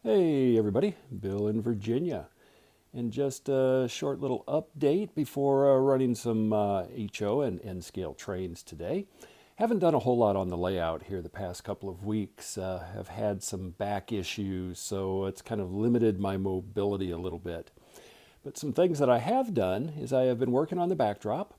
Hey everybody, Bill in Virginia. And just a short little update before running some HO and N-scale trains today. Haven't done a whole lot on the layout here the past couple of weeks. Have had some back issues, so it's kind of limited my mobility a little bit. But some things that I have done is I have been working on the backdrop.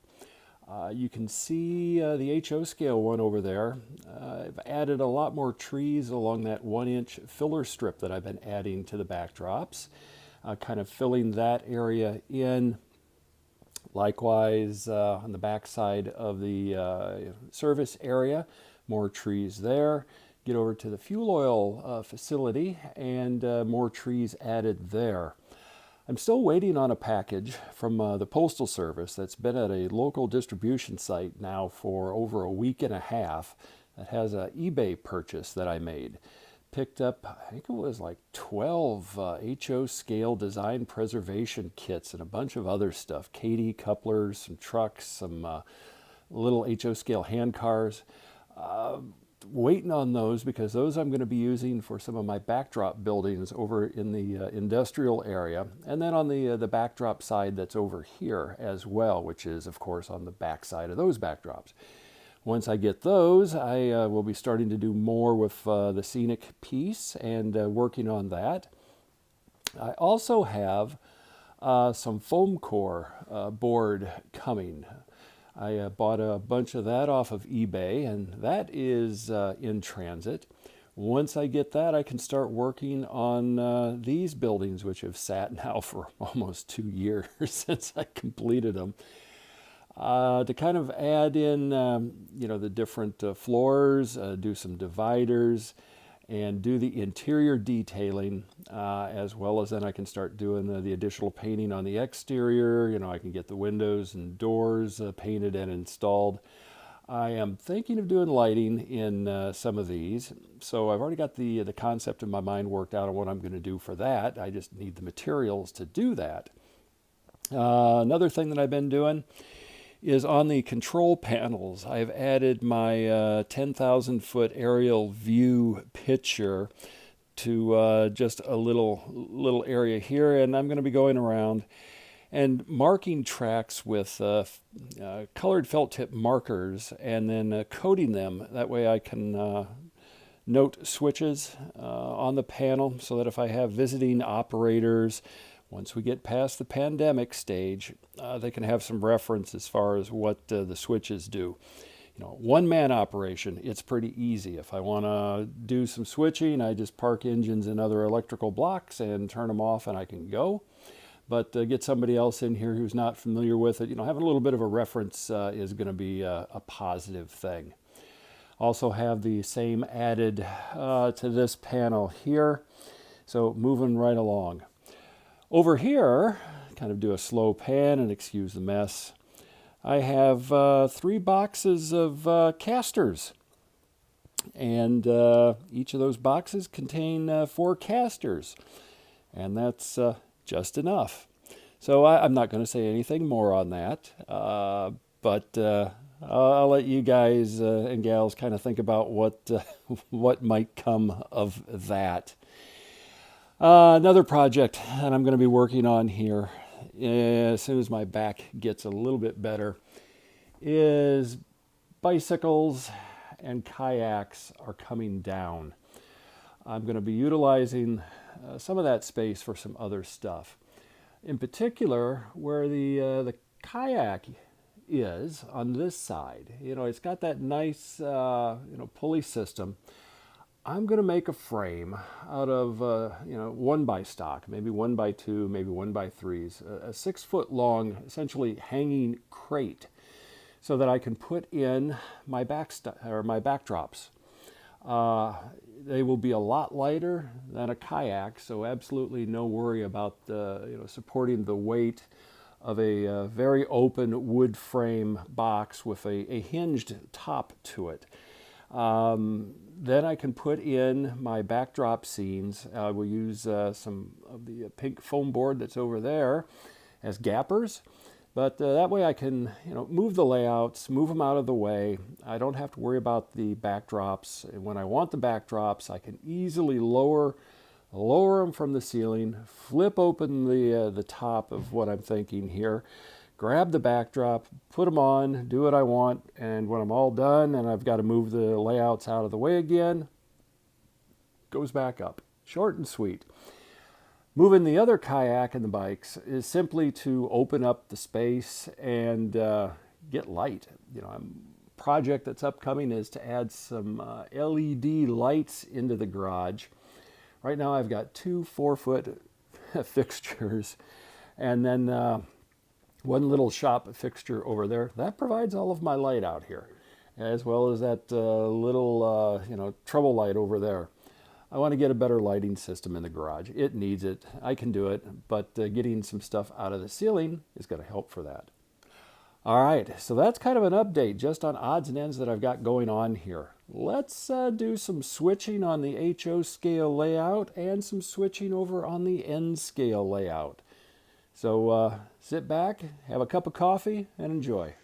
You can see the HO scale one over there. I've added a lot more trees along that 1-inch filler strip that I've been adding to the backdrops, kind of filling that area in. Likewise, on the back side of the service area, more trees there. Get over to the fuel oil facility and more trees added there. I'm still waiting on a package from the Postal Service that's been at a local distribution site now for over a week and a half that has an eBay purchase that I made. Picked up, I think it was like 12 HO scale design preservation kits and a bunch of other stuff. Katy couplers, some trucks, some little HO scale hand cars. Waiting on those because those I'm going to be using for some of my backdrop buildings over in the industrial area, and then on the backdrop side that's over here as well, which is of course on the back side of those backdrops. Once I get those, I will be starting to do more with the scenic piece and working on that. I also have some foam core board coming. I bought a bunch of that off of eBay, and that is in transit. Once I get that, I can start working on these buildings, which have sat now for almost 2 years since I completed them. To kind of add in, the different floors, do some dividers, and do the interior detailing, as well as then I can start doing the additional painting on the exterior. I can get the windows and doors painted and installed. I am thinking of doing lighting in some of these, so I've already got the concept in my mind worked out on what I'm going to do for that. I just need the materials to do that. Another thing that I've been doing is on the control panels. I've added my 10,000 foot aerial view picture to just a little area here, and I'm going to be going around and marking tracks with colored felt tip markers and then coating them. That way I can note switches on the panel so that if I have visiting operators, once we get past the pandemic stage, they can have some reference as far as what the switches do. One-man operation, it's pretty easy. If I want to do some switching, I just park engines in other electrical blocks and turn them off and I can go. But get somebody else in here who's not familiar with it, having a little bit of a reference is going to be a positive thing. Also have the same added to this panel here. So moving right along. Over here, kind of do a slow pan and excuse the mess. I have 3 boxes of casters. And each of those boxes contain 4 casters. And that's just enough. So I'm not going to say anything more on that. But I'll let you guys and gals kind of think about what might come of that. Another project that I'm going to be working on here as soon as my back gets a little bit better is bicycles and kayaks are coming down. I'm going to be utilizing some of that space for some other stuff. In particular, where the kayak is on this side, it's got that nice pulley system. I'm going to make a frame out of 1x stock, maybe 1x2, maybe 1x3s, a 6-foot long, essentially hanging crate, so that I can put in my my backdrops. They will be a lot lighter than a kayak, so absolutely no worry about supporting the weight of a very open wood frame box with a hinged top to it. Then I can put in my backdrop scenes. I will use some of the pink foam board that's over there as gappers. But that way I can move the layouts, move them out of the way. I don't have to worry about the backdrops. And when I want the backdrops, I can easily lower lower them from the ceiling, flip open the top of what I'm thinking here, grab the backdrop, put them on, do what I want, and when I'm all done and I've got to move the layouts out of the way again, goes back up. Short and sweet. Moving the other kayak and the bikes is simply to open up the space and get light. You know, a project that's upcoming is to add some LED lights into the garage. Right now I've got two 4-foot fixtures and then one little shop fixture over there. That provides all of my light out here, as well as that little trouble light over there. I want to get a better lighting system in the garage. It needs it. I can do it, but getting some stuff out of the ceiling is going to help for that. All right, so that's kind of an update just on odds and ends that I've got going on here. Let's do some switching on the HO scale layout and some switching over on the N scale layout. So sit back, have a cup of coffee, and enjoy.